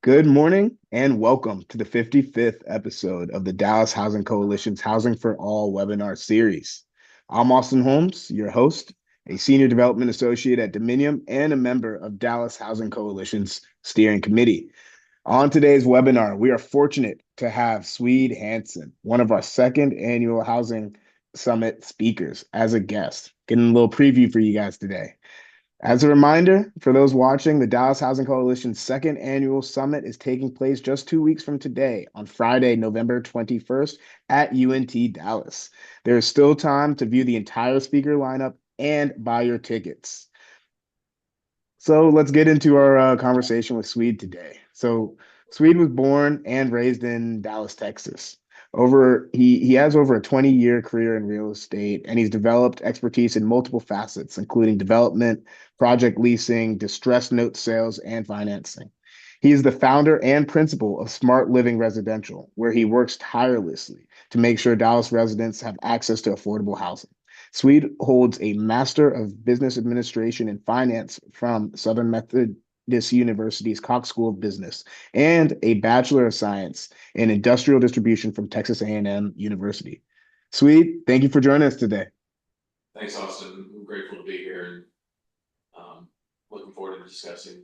Good morning and welcome to the 55th episode of the Dallas Housing Coalition's Housing for All webinar series. I'm Austin Holmes, your host, a senior development associate at Dominium and a member of Dallas Housing Coalition's steering committee. On today's webinar, we are fortunate to have Swede Hansen, one of our second annual Housing Summit speakers, as a guest. Getting a little preview for you guys today. As a reminder, for those watching, the Dallas Housing Coalition's second annual summit is taking place just 2 weeks from today on Friday, November 21st at UNT Dallas. There is still time to view the entire speaker lineup and buy your tickets. So let's get into our conversation with Swede today. So Swede was born and raised in Dallas, Texas. He has over a 20-year career in real estate, and he's developed expertise in multiple facets, including development, project leasing, distressed note sales, and financing. He is the founder and principal of Smart Living Residential, where he works tirelessly to make sure Dallas residents have access to affordable housing. Swede holds a Master of Business Administration and Finance from Southern Methodist University's Cox School of Business and a Bachelor of Science in Industrial Distribution from Texas A&M University. Swede, thank you for joining us today. Thanks, Austin. I'm grateful to be here and looking forward to discussing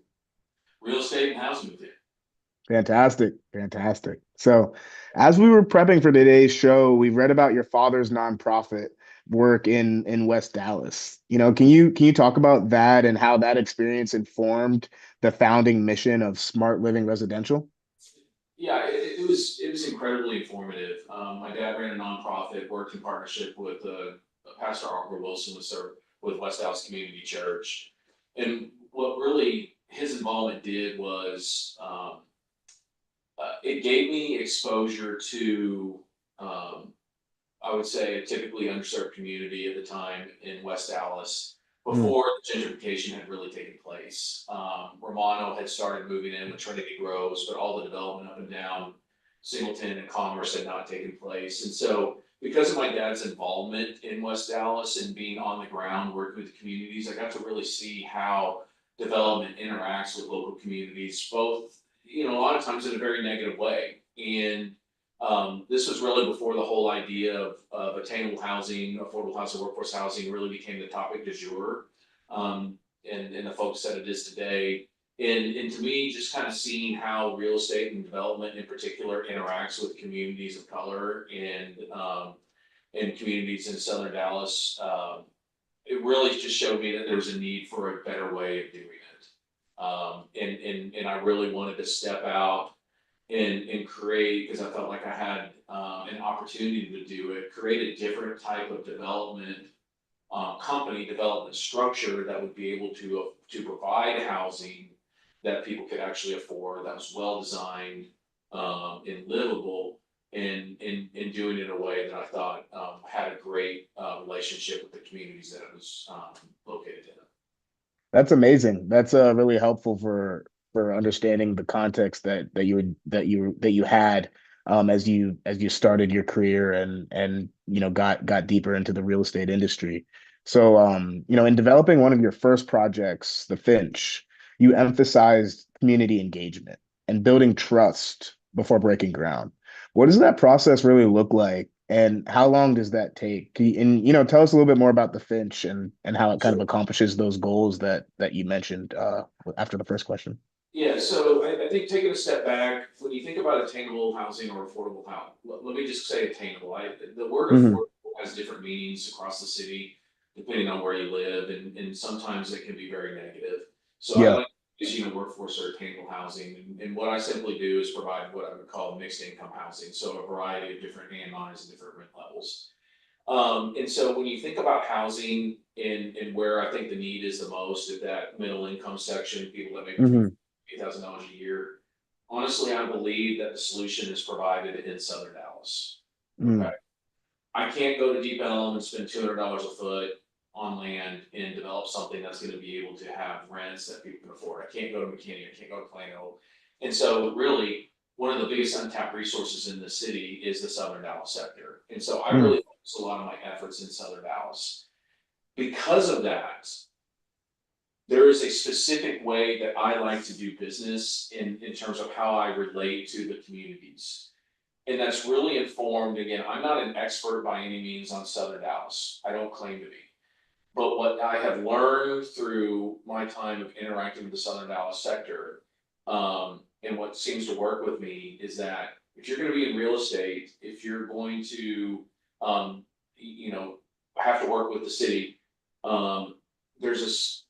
real estate and housing with you. Fantastic. So, as we were prepping for today's show, we read about your father's nonprofit work in West Dallas. Can you talk about that and how that experience informed the founding mission of Smart Living Residential? Yeah, it was incredibly informative. My dad ran a nonprofit, worked in partnership with Pastor Arthur Wilson with West Dallas Community Church, and what really his involvement did was it gave me exposure to I would say a typically underserved community at the time in West Dallas Mm, before the gentrification had really taken place. Romano had started moving in with Trinity Groves, but all the development up and down Singleton and Commerce had not taken place. And so, because of my dad's involvement in West Dallas and being on the ground working with the communities, I got to really see how development interacts with local communities, both, a lot of times in a very negative way. And this was really before the whole idea of attainable housing, affordable housing, workforce housing really became the topic du jour, and the focus that it is today. And to me, just kind of seeing how real estate and development in particular interacts with communities of color and communities in Southern Dallas, it really just showed me that there was a need for a better way of doing it. And I really wanted to step out and create, because I felt like I had an opportunity to do it, create a different type of development company development structure that would be able to provide housing that people could actually afford, that was well designed and livable, and doing it in a way that I thought had a great relationship with the communities that it was located in. that's amazing. That's really helpful for understanding the context that you had as you started your career and got deeper into the real estate industry. So in developing one of your first projects, the Finch, you emphasized community engagement and building trust before breaking ground. What does that process really look like, and how long does that take? And tell us a little bit more about the Finch and how it kind of Sure. accomplishes those goals that you mentioned after the first question. Yeah, so I think taking a step back, when you think about attainable housing or affordable housing, let me just say attainable. The word Hmm. affordable has different meanings across the city, depending on where you live, and sometimes it can be very negative. So I Yeah. like to use, workforce or attainable housing, and what I simply do is provide what I would call mixed income housing, so a variety of different AMIs and different rent levels. And so when you think about housing and where I think the need is the most at that middle income section, people that make between Hmm. $8,000 a year. Honestly, I believe that the solution is provided in Southern Dallas. Okay. Mm. I can't go to Deep Ellum and spend $200 a foot on land and develop something that's going to be able to have rents that people can afford. I can't go to McKinney, I can't go to Plano. And so really, one of the biggest untapped resources in the city is the Southern Dallas sector. And so I Mm. really focus a lot of my efforts in Southern Dallas. Because of that, there is a specific way that I like to do business in terms of how I relate to the communities. And that's really informed, again, I'm not an expert by any means on Southern Dallas. I don't claim to be. But what I have learned through my time of interacting with the Southern Dallas sector, and what seems to work with me is that if you're going to be in real estate, if you're going to, you know, have to work with the city, um, there's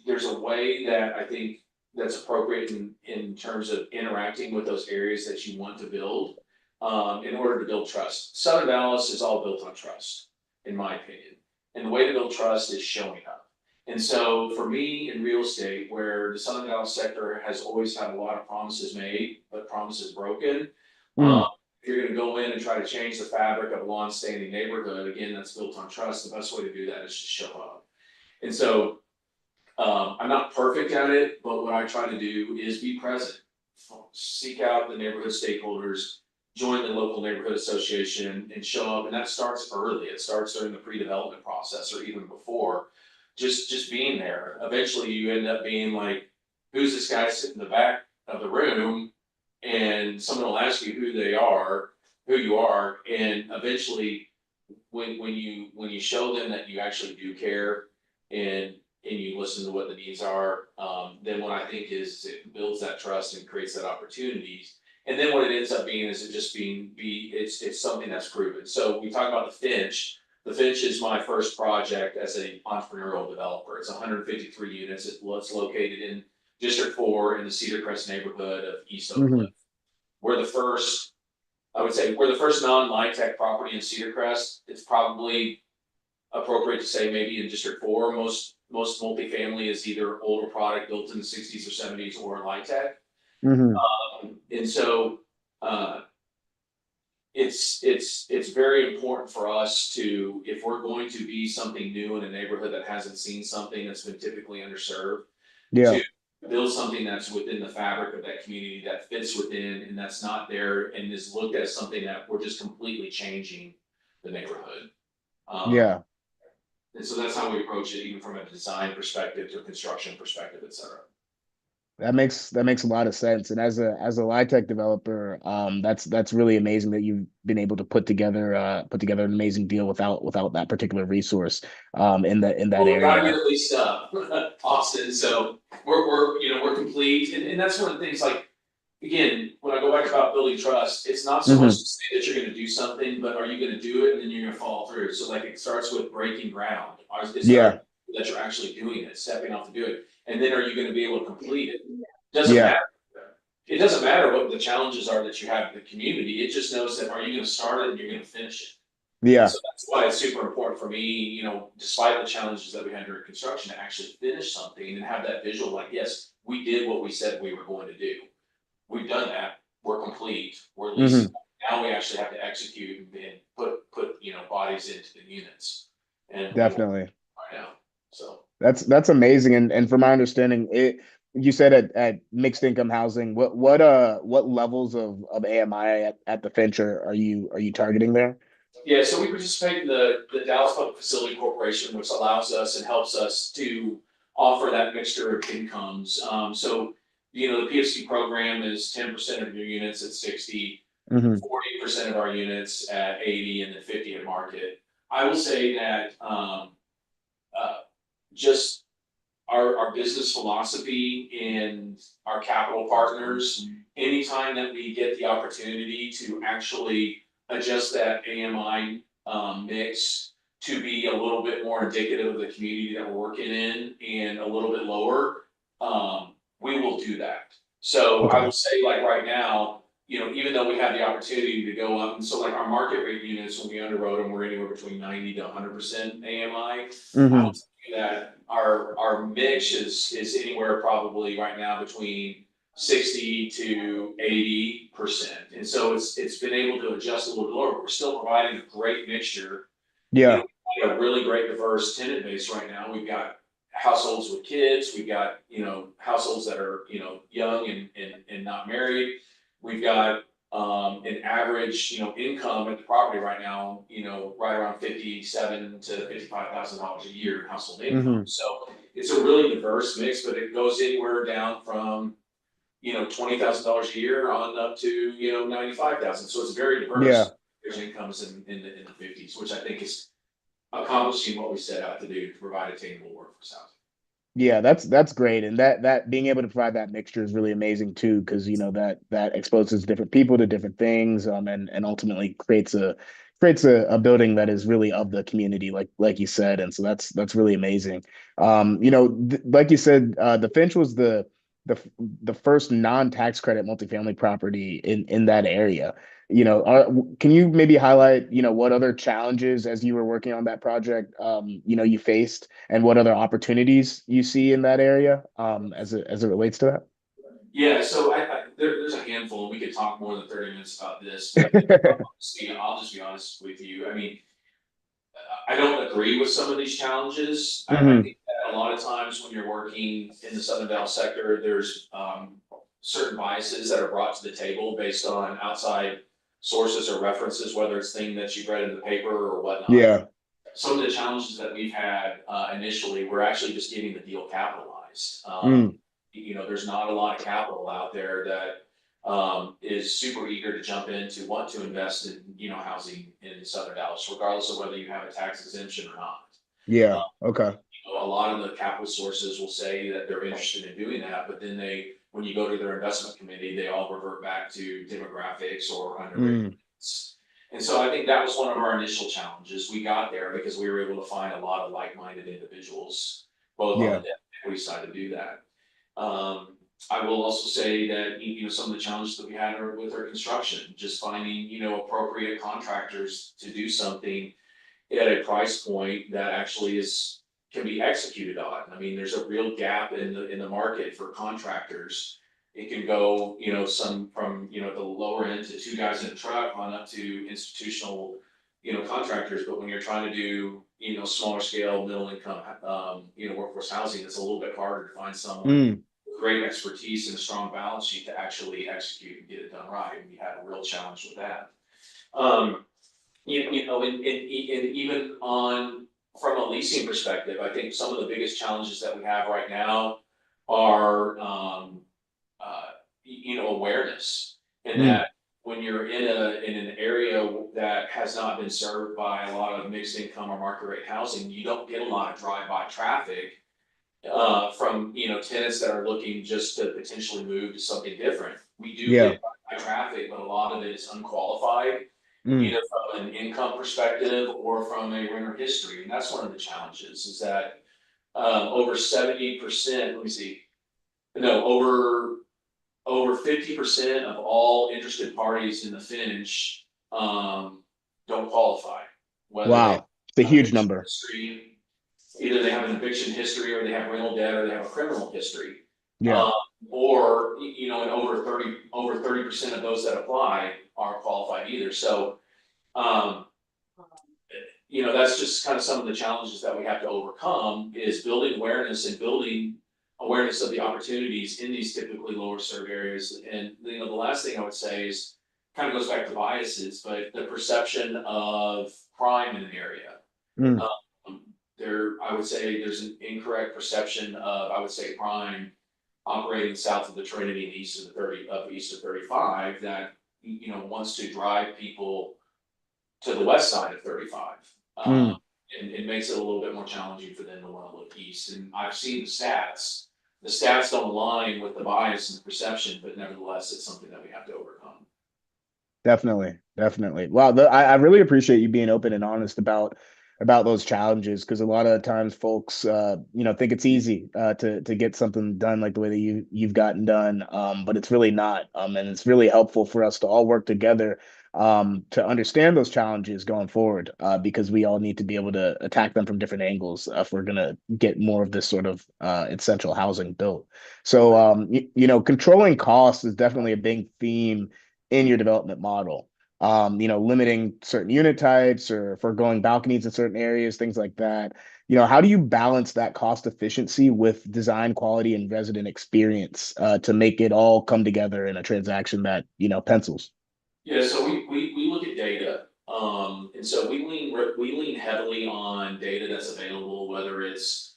there's a way that I think that's appropriate in terms of interacting with those areas that you want to build, in order to build trust. Southern Dallas is all built on trust, in my opinion. And the way to build trust is showing up. And so for me in real estate, where the Southern Dallas sector has always had a lot of promises made, but promises broken, Mm. if you're gonna go in and try to change the fabric of a long-standing neighborhood, again, that's built on trust, the best way to do that is just show up. And so, I'm not perfect at it, but what I try to do is be present. Seek out the neighborhood stakeholders, join the local neighborhood association and show up. And that starts early. It starts during the pre-development process or even before. Just being there. Eventually you end up being like, who's this guy sitting in the back of the room? And someone will ask you who they are, who you are, and eventually when you show them that you actually do care and you listen to what the needs are, then what I think is it builds that trust and creates that opportunities. And then what it ends up being is it just it's something that's proven. So we talk about the Finch. The Finch is my first project as an entrepreneurial developer. It's 153 units. It's located in District 4 in the Cedar Crest neighborhood of East Oak Cliff. Hmm. We're the first, I would say, we're the first non-LIHTC property in Cedar Crest. It's probably appropriate to say maybe in District 4, most multifamily is either older product built in the 60s or 70s or LIHTC. Hmm. And so it's very important for us to, if we're going to be something new in a neighborhood that hasn't seen something that's been typically underserved, Yeah. to build something that's within the fabric of that community, that fits within and that's not there and is looked at as something that we're just completely changing the neighborhood. Um, Yeah. and so that's how we approach it, even from a design perspective to a construction perspective, et cetera. That makes a lot of sense. And as a LiTech developer, that's really amazing that you've been able to put together an amazing deal without that particular resource in that Well, we gotta get area. at least Austin, so we're complete, and that's one of the things, like, again, when I go back about building trust, it's not so much Hmm. to say that you're gonna do something, but are you gonna do it and then you're gonna follow through? So like it starts with breaking ground. Is there Yeah. that you're actually doing it, stepping off to do it, and then are you gonna be able to complete it? Doesn't Yeah. matter. It doesn't matter what the challenges are that you have in the community. It just knows that are you gonna start it and you're gonna finish it. And Yeah. so that's why it's super important for me, despite the challenges that we had during construction, to actually finish something and have that visual, like, yes, we did what we said we were going to do. We've done that. We're complete. We're leasing. Hmm. Now we actually have to execute and put bodies into the units, and we will Definitely. right now. So That's amazing. And from my understanding, you said at mixed income housing, what levels of AMI at the Finch are you targeting there? yeah, so we participate in the Dallas Public Facility Corporation, which allows us and helps us to offer that mixture of incomes. So the PFC program is 10% of your units at 60, Hmm. 40% of our units at 80, and then 50 at market. I will say that uh, just our business philosophy and our capital partners, anytime that we get the opportunity to actually adjust that AMI mix to be a little bit more indicative of the community that we're working in and a little bit lower, we will do that. So I Okay. would say, like, right now, even though we have the opportunity to go up, and so like our market rate units, when we underwrote them, we're anywhere between 90 to 100% AMI. I will Hmm. tell you that our mix is anywhere probably right now between 60 to 80%. And so it's been able to adjust a little bit lower, but we're still providing a great mixture. Yeah. We have a really great diverse tenant base right now. We've got households with kids, we've got, households that are, young and not married. We've got an average, income at the property right now, right around $57,000 to $55,000 a year household income. Hmm. So it's a really diverse mix, but it goes anywhere down from, $20,000 a year on up to, 95,000. So it's very Yeah. diverse. There's incomes in the fifties, which I think is accomplishing what we set out to do, to provide attainable workforce housing. Yeah, that's great, and that being able to provide that mixture is really amazing too, because that exposes different people to different things, and ultimately creates a building that is really of the community, like you said, and so that's really amazing. Like you said, the Finch was the the first non-tax credit multifamily property in that area. Can you maybe highlight, what other challenges as you were working on that project, you faced, and what other opportunities you see in that area, as it relates to Yeah, so there's a handful, and we could talk more than 30 minutes about this, but that? I'll just be honest with you. I mean, I don't agree with some of these challenges. I Hmm. think that a lot of times when you're working in the Southern Dallas sector, there's certain biases that are brought to the table based on outside sources or references, whether it's things that you've read in the paper or whatnot. Yeah. Some of the challenges that we've had initially were actually just getting the deal capitalized. Mm. There's not a lot of capital out there that is super eager to jump in to want to invest in housing in Southern Dallas, regardless of whether you have a tax exemption or not. Yeah. Okay. A lot of the capital sources will say that they're interested in doing that, but then when you go to their investment committee, they all revert back to demographics or underrated. Mm. And so I think that was one of our initial challenges. We got there because we were able to find a lot of like-minded individuals, both on the Yeah. debt and equity side, to do that. Um, I will also say that, some of the challenges that we had are with our construction, just finding, appropriate contractors to do something at a price point that actually can be executed on. I mean, there's a real gap in the market for contractors. It can go, some from, the lower end to two guys in a truck on up to institutional, contractors. But when you're trying to do, smaller scale, middle income, workforce housing, it's a little bit harder to find someone Mm. with great expertise and a strong balance sheet to actually execute and get it done right. And we had a real challenge with that. Um, and even from a leasing perspective, I think some of the biggest challenges that we have right now are, awareness. And Mm. that when you're in an area that has not been served by a lot of mixed income or market rate housing, you don't get a lot of drive-by traffic from, tenants that are looking just to potentially move to something different. We do Yeah. get drive-by traffic, but a lot of it is unqualified, Mm. either from an income perspective or from a renter history. And that's one of the challenges, is that over 70%, let me see, no, over 50% of all interested parties in the Finch don't qualify, whether they Wow. It's a have huge eviction number. history, either they have an eviction history, or they have rental debt, or they have a criminal history. Yeah. Um, or, and over 30% of those that apply aren't qualified either. So, um, that's just kind of some of the challenges that we have to overcome, is building awareness and building awareness of the opportunities in these typically lower served areas. And, the last thing I would say is, kind of goes back to biases, but the perception of crime in an area. Mm. Um, I would say there's an incorrect perception of, I would say, crime operating south of the Trinity and east of 35, that, wants to drive people to the west side of 35. Um, Mm. and it makes it a little bit more challenging for them to want to look east. And I've seen the stats. The stats don't align with the bias and the perception, but nevertheless, it's something that we have to overcome. Definitely, definitely. Wow, I really appreciate you being open and honest about those challenges, because a lot of times folks, think it's easy to get something done like the way that you've gotten done, but it's really not. And it's really helpful for us to all work together to understand those challenges going forward, because we all need to be able to attack them from different angles if we're gonna get more of this sort of essential housing built. So, controlling costs is definitely a big theme in your development model. Limiting certain unit types or foregoing balconies in certain areas, things like that. How do you balance that cost efficiency with design quality and resident experience to make it all come together in a transaction that, pencils? Yeah, so we look at data, and so we lean heavily on data that's available, whether it's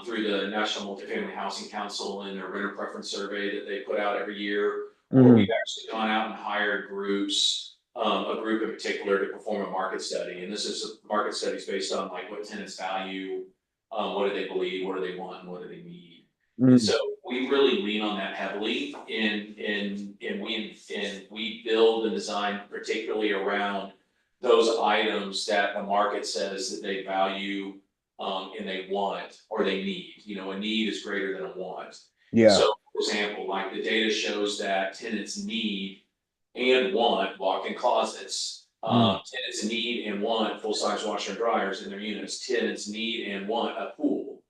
through the National Multifamily Housing Council and their renter preference survey that they put out every year, or we've Hmm. actually gone out and hired groups, a group in particular to perform a market study, and this is a market studies based on like what tenants value, what do they believe, what do they want, and what do they need. And Hmm. so we really lean on that heavily and we build and design particularly around those items that the market says that they value and they want or they need. You know, a need is greater than a want. And Yeah. so, for example, like the data shows that tenants need and want walk-in closets. Mm. Tenants need and want full-size washer and dryers in their units. Tenants need and want a pool.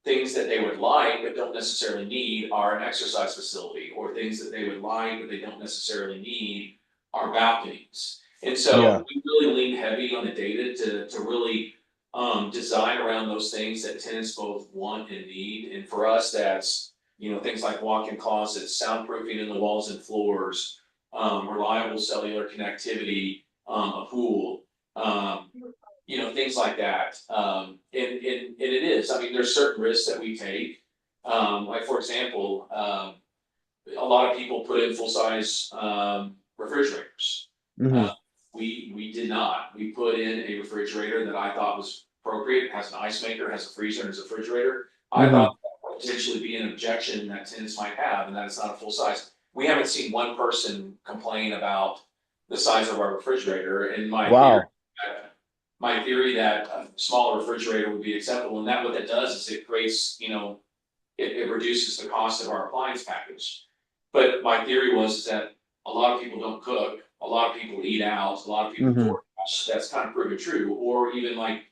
Things that they would like but don't necessarily need are an exercise facility, or things that they would like but they don't necessarily need are balconies. And Yeah. so we really lean heavy on the data to really design around those things that tenants both want and need. And for us, that's, you know, things like walk-in closets, soundproofing in the walls and floors, reliable cellular connectivity, a pool. Um, you know, things like that. And it is, I mean, there's certain risks that we take. Like for example, a lot of people put in full-size, refrigerators. Uh, Hmm. we did not. We put in a refrigerator that I thought was appropriate. It has an ice maker, has a freezer, and has a refrigerator. I Hmm. thought that would potentially be an objection that tenants might have, and that it's not a full size. We haven't seen one person complain about the size of our refrigerator. And Wow. my theory that a smaller refrigerator would be acceptable, and that what that does is it creates, you know, it reduces the cost of our appliance package. But my theory was is that a lot of people don't cook, a lot of people eat out, a lot of people Hmm. DoorDash. That's kind of proven true. Or even like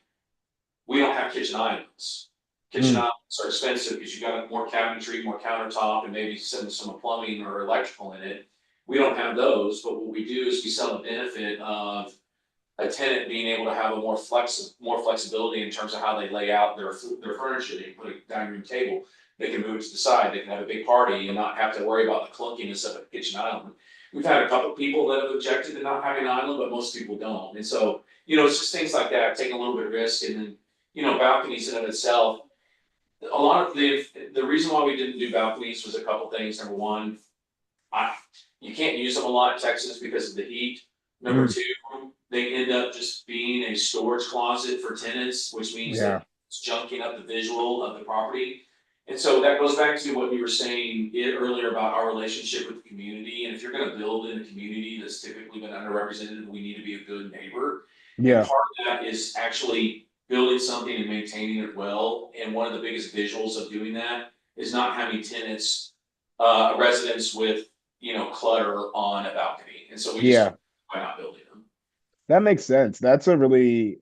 we don't have kitchen islands. Kitchen Mm. islands are expensive because you got more cabinetry, more countertop, and maybe some plumbing or electrical in it. We don't have those, but what we do is we sell the benefit of a tenant being able to have a more flexibility in terms of how they lay out their furniture. They can put a dining room table, they can move it to the side, they can have a big party and not have to worry about the clunkiness of a kitchen island. We've had a couple of people that have objected to not having an island, but most people don't. And so, you know, it's just things like that, taking a little bit of risk. And then, you know, balconies in of itself, a lot of the reason why we didn't do balconies was a couple things. Number one, I, you can't use them a lot in Texas because of the heat. Number Mm. two, they end up just being a storage closet for tenants, which means that Yeah. it's junking up the visual of the property. And so that goes back to what we were saying earlier about our relationship with the community. And if you're going to build in a community that's typically been underrepresented, we need to be a good neighbor. And Yeah. part of that is actually building something and maintaining it well. And one of the biggest visuals of doing that is not having tenants, residents with, you know, clutter on a balcony. And so we just Yeah. figured, why not building them? That makes sense. That's a really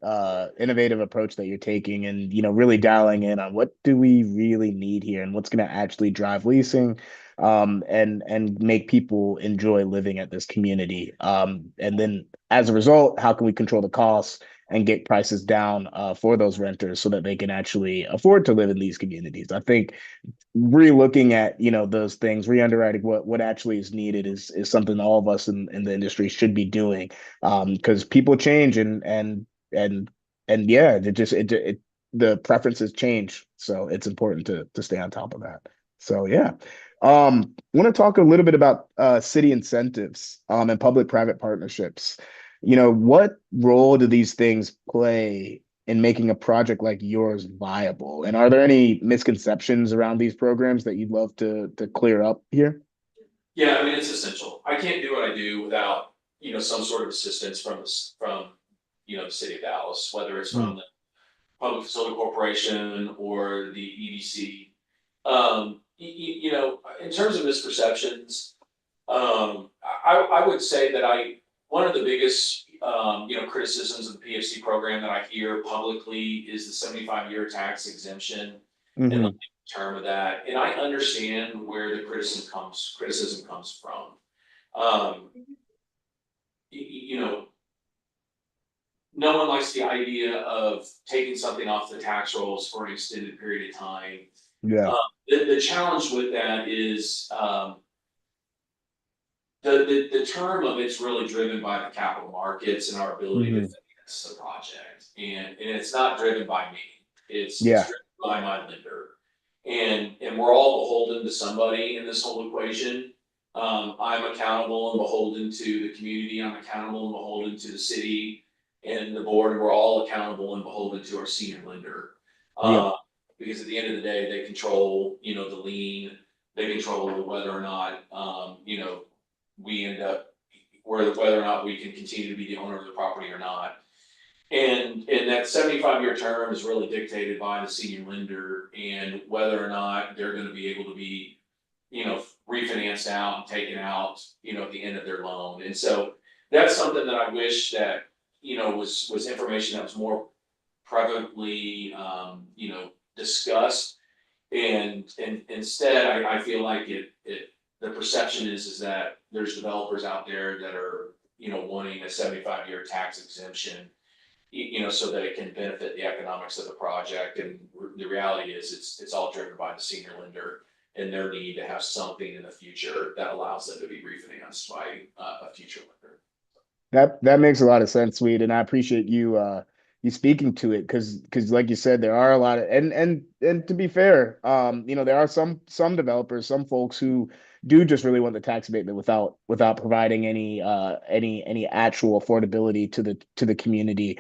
innovative approach that you're taking, and really dialing in on what do we really need here and what's going to actually drive leasing, and make people enjoy living at this community. And then as a result, how can we control the costs and get prices down for those renters so that they can actually afford to live in these communities? I think re-looking at those things, re-underwriting what actually is needed is something all of us in the industry should be doing, because people change, and and yeah, the preferences change, so it's important to stay on top of that. So yeah. Want to talk a little bit about city incentives and public-private partnerships. What role do these things play in making a project like yours viable? And are there any misconceptions around these programs that you'd love to clear up here? Yeah, I mean, it's essential. I can't do what I do without, you know, some sort of assistance from, you know, the city of Dallas, whether it's Mm. from the Public Facility Corporation or the EDC. You know, in terms of misperceptions, I would say that one of the biggest, you know, criticisms of the PFC program that I hear publicly is the 75-year tax exemption and the Hmm. term of that. And I understand where the criticism comes from. Um, you know, no one likes the idea of taking something off the tax rolls for an extended period of time. Yeah. The challenge with that is, the term of it's really driven by the capital markets and our ability to Hmm. finance the project. And it's not driven by me. It's Yeah. driven by my lender. And we're all beholden to somebody in this whole equation. I'm accountable and beholden to the community. I'm accountable and beholden to the city and the board. We're all accountable and beholden to our senior lender. Yep. Uh, because at the end of the day, they control, the lien, they control whether or not, we end up, whether or not we can continue to be the owner of the property or not. And that 75-year term is really dictated by the senior lender and whether or not they're gonna be able to be, refinanced out and taken out, at the end of their loan. And so that's something that I wish that, was information that was more prevalently, discussed. And instead, I feel like the perception is that there's developers out there that are, wanting a 75-year tax exemption, so that it can benefit the economics of the project. And the reality is it's all driven by the senior lender and their need to have something in the future that allows them to be refinanced by a future lender. That makes a lot of sense, Sweet, and I appreciate you you speaking to it because like you said, there are a lot of and to be fair, there are some developers, some folks who do just really want the tax abatement without providing any actual affordability to the community.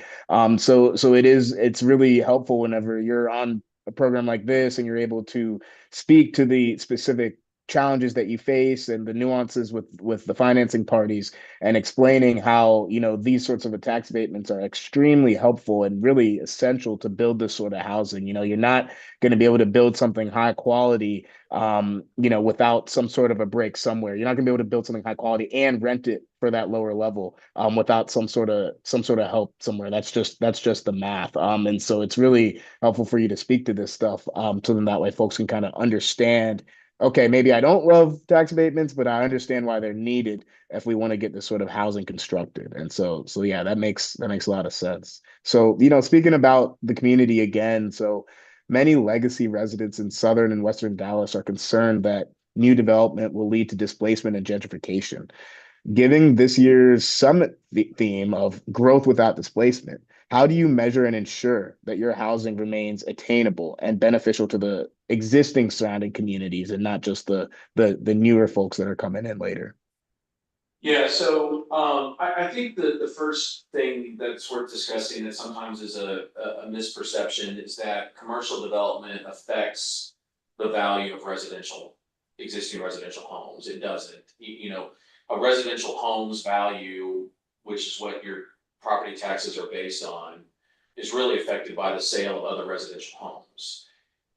So it's really helpful whenever you're on a program like this and you're able to speak to the specific challenges that you face and the nuances with the financing parties and explaining how these sorts of tax abatements are extremely helpful and really essential to build this sort of housing. You're not going to be able to build something high quality without some sort of a break somewhere. You're not going to be able to build something high quality and rent it for that lower level without some sort of help somewhere. That's just the math. And so it's really helpful for you to speak to this stuff so then that way folks can kind of understand, okay, maybe I don't love tax abatements, but I understand why they're needed if we want to get this sort of housing constructed. And so yeah, that makes a lot of sense. So, speaking about the community again, so many legacy residents in southern and western Dallas are concerned that new development will lead to displacement and gentrification. Giving this year's summit theme of growth without displacement, how do you measure and ensure that your housing remains attainable and beneficial to the existing surrounding communities and not just the newer folks that are coming in later? Yeah, so I think the first thing that's worth discussing that sometimes is a misperception is that commercial development affects the value of existing residential homes. It doesn't. A residential home's value, which is what your property taxes are based on, is really affected by the sale of other residential homes.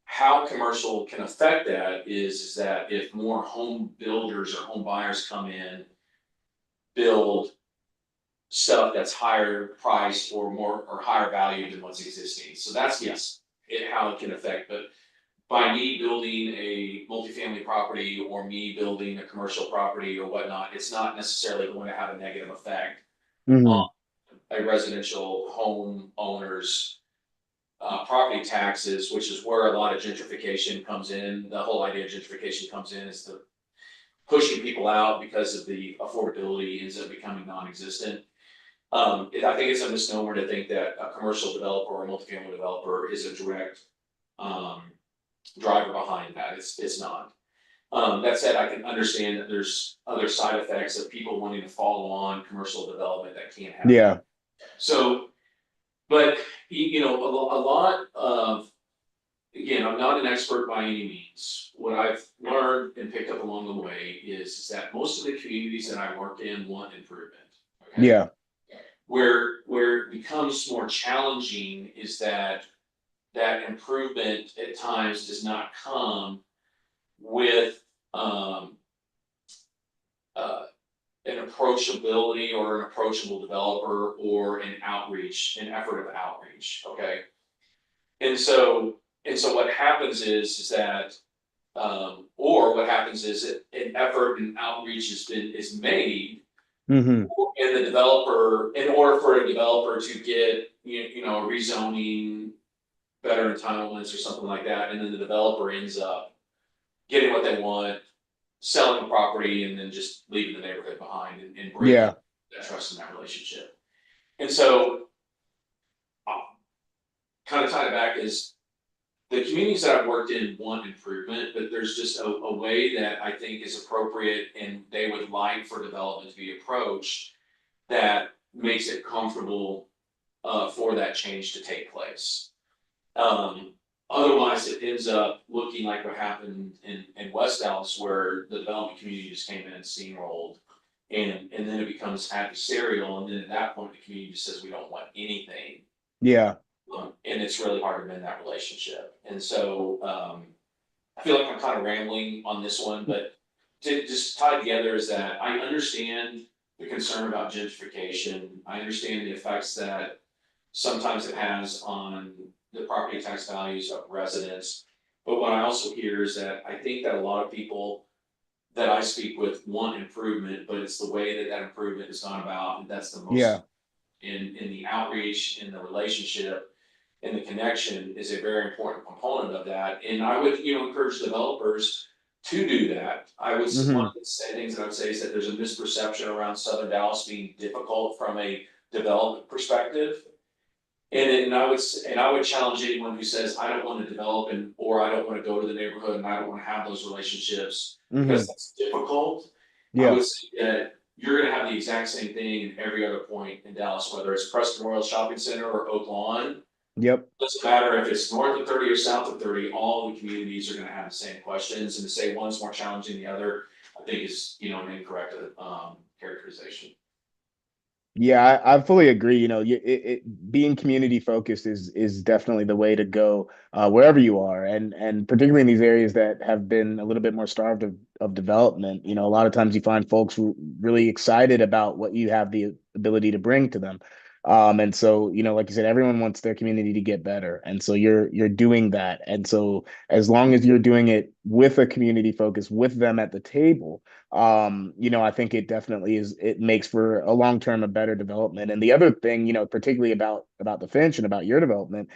How commercial can affect that is that if more home builders or home buyers come in, build stuff that's higher priced or more or higher value than what's existing. So that's yes, how it can affect. But by me building a multifamily property or me building a commercial property or whatnot, it's not necessarily going to have a negative effect on Hmm. a residential home owner's property taxes, which is where a lot of gentrification comes in. The whole idea of gentrification comes in is the pushing people out because of the affordability ends up becoming non-existent. I think it's a misnomer to think that a commercial developer or a multifamily developer is a direct um, driver behind that. It's not. That said, I can understand that there's other side effects of people wanting to follow on commercial development that can't happen. Yeah. So, but a lot of, again, I'm not an expert by any means. What I've learned and picked up along the way is that most of the communities that I work in want improvement. Okay. Yeah. Where it becomes more challenging is that improvement at times does not come with uh, an approachability or an approachable developer or an effort of outreach. Okay. And so what happens is that or what happens is that an effort and outreach is made, Hmm. and the developer, in order for a developer to get a rezoning, better entitlements or something like that, and then the developer ends up getting what they want, selling the property and then just leaving the neighborhood behind and breaking Yeah. that trust in that relationship. And so, kind of tie it back is the communities that I've worked in want improvement, but there's just a way that I think is appropriate and they would like for development to be approached that makes it comfortable for that change to take place. Um, Otherwise, it ends up looking like what happened in West Dallas, where the development community just came in and steamrolled, and then it becomes adversarial, and then at that point, the community just says we don't want anything, Yeah. and it's really hard to mend that relationship. And so, I feel like I'm kind of rambling on this one, but to just tie together is that I understand the concern about gentrification. I understand the effects that sometimes it has on the property tax values of residents. But what I also hear is that I think that a lot of people that I speak with want improvement, but it's the way that that improvement is gone about, and that's the Yeah. most in the outreach, in the relationship, and the connection is a very important component of that. And I would, encourage developers to do that. One Hmm. of the things that I would say is that there's a misperception around Southern Dallas being difficult from a development perspective. And I would challenge anyone who says, I don't want to develop or I don't want to go to the neighborhood and I don't want to have those relationships because Hmm. that's difficult. I Yeah. would say that you're gonna have the exact same thing in every other point in Dallas, whether it's Preston Royal Shopping Center or Oak Lawn. Yep. Doesn't matter if it's north of 30 or south of 30, all the communities are gonna have the same questions, and to say one's more challenging than the other, I think is, an incorrect, characterization. Yeah, I fully agree. Being community focused is definitely the way to go wherever you are, and particularly in these areas that have been a little bit more starved of development. A lot of times you find folks really excited about what you have the ability to bring to them. And so, like you said, everyone wants their community to get better, and so you're doing that. And so, as long as you're doing it with a community focus, with them at the table, I think it definitely it makes for a long-term a better development. And the other thing, particularly about the Finch and about your development,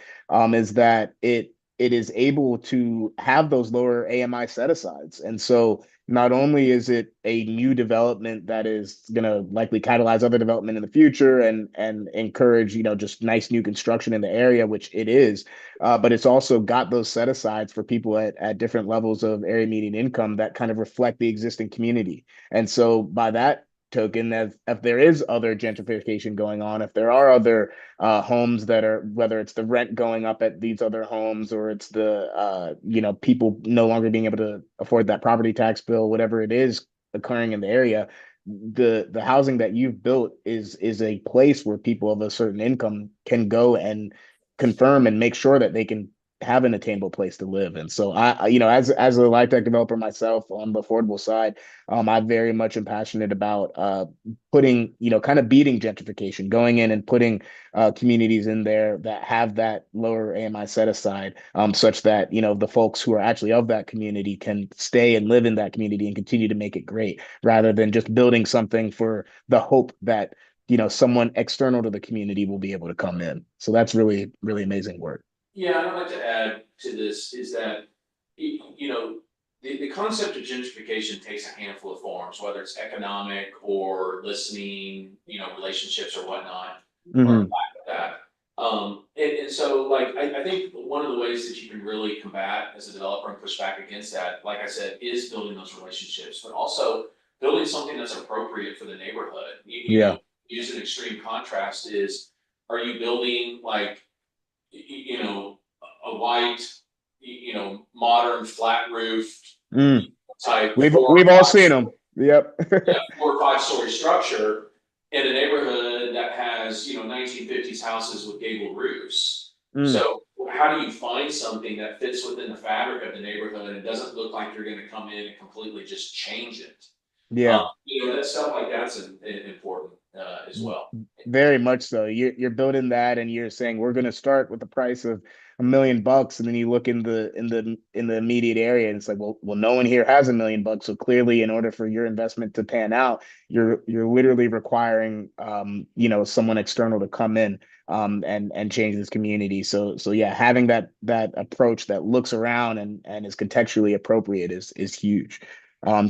is that it is able to have those lower AMI set asides. And so not only is it a new development that is going to likely catalyze other development in the future and encourage, just nice new construction in the area, which it is, but it's also got those set asides for people at different levels of area median income that kind of reflect the existing community. And so by that token, if there is other gentrification going on, if there are other homes that are, whether it's the rent going up at these other homes or it's the people no longer being able to afford that property tax bill, whatever it is occurring in the area, the housing that you've built is a place where people of a certain income can go and confirm and make sure that they can have an attainable place to live. And so as a LIHTC developer myself on the affordable side, I very much am passionate about putting, kind of beating gentrification, going in and putting communities in there that have that lower AMI set aside, such that, the folks who are actually of that community can stay and live in that community and continue to make it great, rather than just building something for the hope that, someone external to the community will be able to come in. So that's really, really amazing work. Yeah, and I'd like to add to this is that, the concept of gentrification takes a handful of forms, whether it's economic or listening, relationships or whatnot, or Hmm. lack of that. And so like, I think one of the ways that you can really combat as a developer and push back against that, like I said, is building those relationships, but also building something that's appropriate for the neighborhood. Yeah. Use an extreme contrast is, are you building like, a white, modern flat roof Mm. type four We've or all five seen them. story, Yep. yeah, 4 or 5 story structure in a neighborhood that has, 1950s houses with gable roofs. Mm. So how do you find something that fits within the fabric of the neighborhood and doesn't look like you're gonna come in and completely just change it? Yeah. That stuff like that's important, as well. Very much so. You're building that, and you're saying we're going to start with the price of $1 million, and then you look in the immediate area, and it's like, well, no one here has $1 million. So clearly, in order for your investment to pan out, you're literally requiring someone external to come in and change this community. So yeah, having that approach that looks around and is contextually appropriate is huge.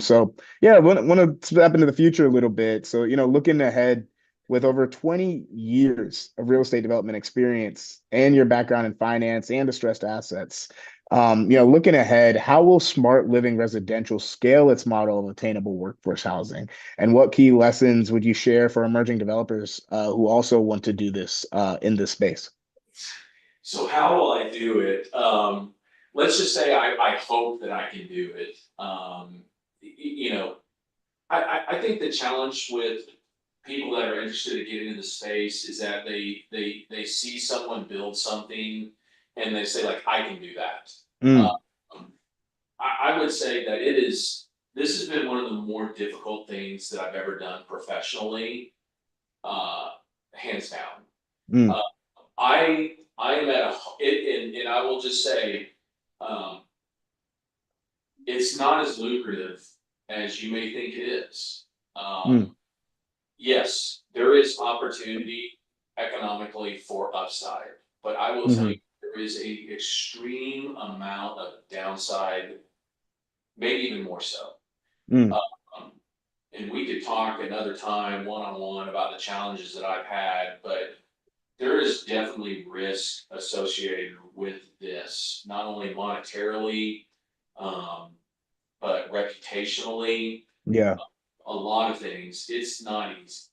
So yeah, I want to step into the future a little bit. So, looking ahead with over 20 years of real estate development experience and your background in finance and distressed assets, looking ahead, how will Smart Living Residential scale its model of attainable workforce housing? And what key lessons would you share for emerging developers who also want to do this in this space? So how will I do it? Let's just say I hope that I can do it. You know, I think the challenge with people that are interested in getting into the space is that they see someone build something and they say like, I can do that. Mm, Um, I would say that this has been one of the more difficult things that I've ever done professionally, uh, hands down. mm, Uh, I am at and I will just say, um, it's not as lucrative as you may think it is. mm, Yes, there is opportunity economically for upside, but I will tell you, hmm there is a extreme amount of downside, maybe even more so. mm, Um, and we could talk another time, one-on-one, about the challenges that I've had, but there is definitely risk associated with this, not only monetarily, um, but reputationally, yeah, a lot of things. It's not easy.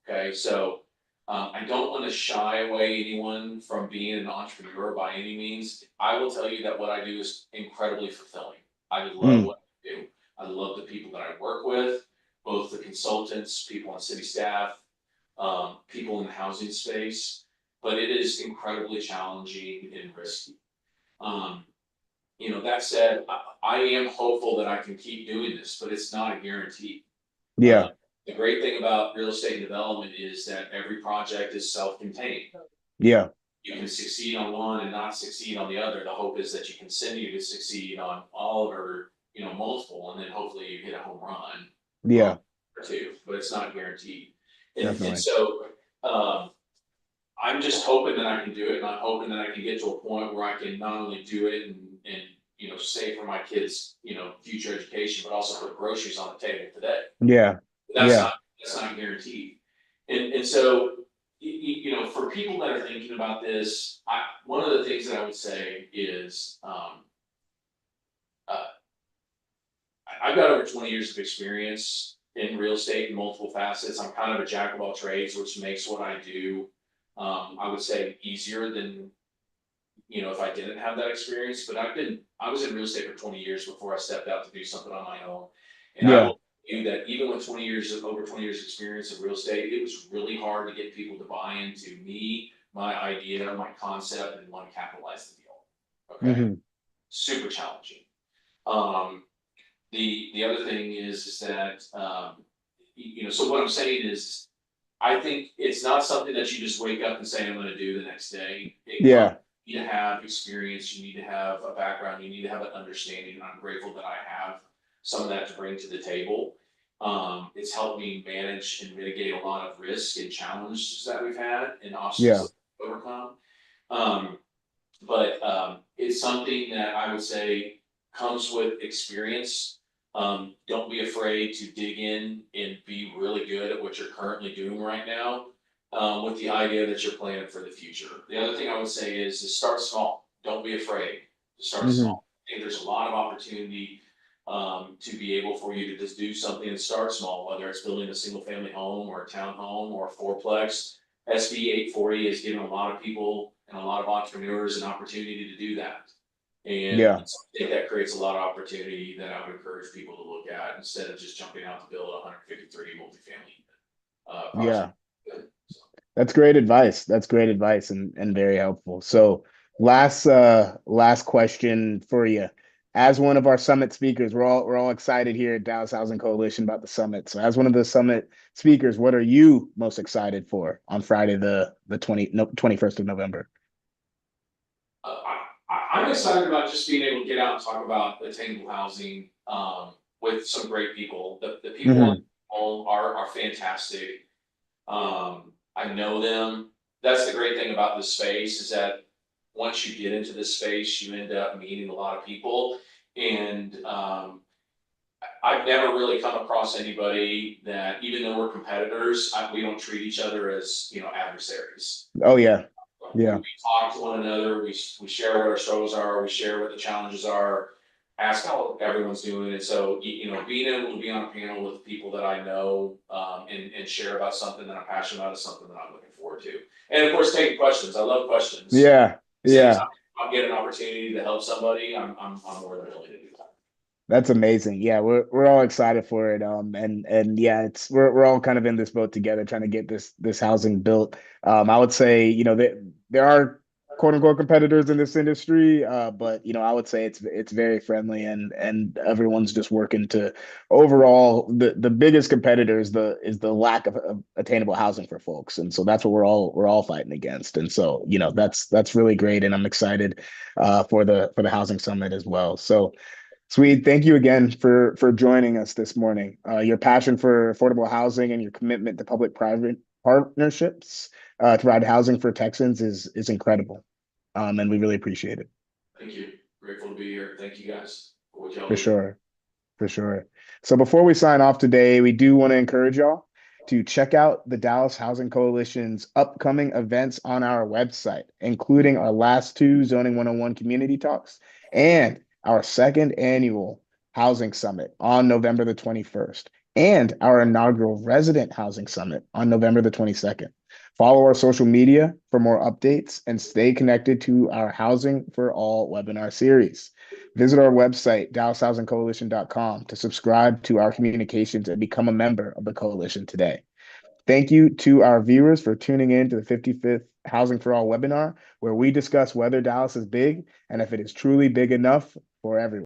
Okay, so I don't want to shy away anyone from being an entrepreneur by any means. I will tell you that what I do is incredibly fulfilling. I love mm, what I do. I love the people that I work with, both the consultants, people on city staff, people in the housing space, but it is incredibly challenging and risky. Um, that said, I am hopeful that I can keep doing this, but it's not a guarantee. Uh, yeah, the great thing about real estate development is that every project is self-contained. yeah, You can succeed on one and not succeed on the other. The hope is that you continue to succeed on all or multiple, and then hopefully you hit a home run on yeah, or two, but it's not guaranteed. And definitely. so um, I'm just hoping that I can do it, and I'm hoping that I can get to a point where I can not only do it and save for my kids' future education, but also put groceries on the table today. Yeah, That's yeah, not that's not guaranteed. And so for people that are thinking about this, one of the things that I would say is uh, I've got over 20 years of experience in real estate in multiple facets. I'm kind of a jack of all trades, which makes what I do, I would say, easier than if I didn't have that experience. But I was in real estate for 20 years before I stepped out to do something on my own. And I yeah, will tell you that even with over 20 years experience in real estate, it was really hard to get people to buy into me, my idea, my concept, and want to capitalize the deal. Okay. hmm Super challenging. Um, the other thing is that so what I'm saying is I think it's not something that you just wake up and say I'm going to do the next day. It comes. yeah, You need to have experience. You need to have a background. You need to have an understanding. And I'm grateful that I have some of that to bring to the table. It's helped me manage and mitigate a lot of risk and challenges that we've had and obstacles yeah, that we've overcome. Um, but it's something that I would say comes with experience. Don't be afraid to dig in and be really good at what you're currently doing right now, with the idea that you're planning for the future. The other thing I would say is to start small. Don't be afraid to start hmm small. I think there's a lot of opportunity to be able for you to just do something and start small, whether it's building a single family home or a townhome or a fourplex. SB 840 is giving a lot of people and a lot of entrepreneurs an opportunity to do that. And yeah, I think that creates a lot of opportunity that I would encourage people to look at instead of just jumping out to build a 153 multifamily project. yeah. So, That's great advice. That's great advice and very helpful. So last question for you. As one of our summit speakers, we're all excited here at Dallas Housing Coalition about the summit. So as one of the summit speakers, what are you most excited for on Friday the 21st of November? I'm excited about just being able to get out and talk about attainable housing with some great people. The people on Hmm the call are fantastic. I know them. That's the great thing about this space is that once you get into this space, you end up meeting a lot of people, and I've never really come across anybody that, even though we're competitors, we don't treat each other as, adversaries. Oh yeah. We, Yeah. we talk to one another, we share what our struggles are, we share what the challenges are, ask how everyone's doing. And so, being able to be on a panel with people that I know, and share about something that I'm passionate about is something that I'm looking forward to. And of course, taking questions. I love questions. Yeah. At the same Yeah. time, if I get an opportunity to help somebody, I'm more than willing to do that. That's amazing. Yeah, we're all excited for it. And yeah, we're all kind of in this boat together trying to get this housing built. I would say, there are quote unquote competitors in this industry, but I would say it's very friendly and everyone's just working to overall the biggest competitor is the lack of attainable housing for folks. And so that's what we're all fighting against. And so, that's really great. And I'm excited for the housing summit as well. So Swede, thank you again for joining us this morning. Your passion for affordable housing and your commitment to public-private partnerships to provide housing for Texans is incredible, and we really appreciate it. Thank you. Grateful to be here. Thank you guys for what y'all For do. sure, for sure. So before we sign off today, we do want to encourage y'all to check out the Dallas Housing Coalition's upcoming events on our website, including our last two Zoning 101 community talks and our second annual Housing Summit on November the 21st, and our inaugural Resident Housing Summit on November the 22nd. Follow our social media for more updates and stay connected to our Housing for All webinar series. Visit our website, DallasHousingCoalition.com, to subscribe to our communications and become a member of the coalition today. Thank you to our viewers for tuning in to the 55th Housing for All webinar, where we discuss whether Dallas is big and if it is truly big enough for everyone.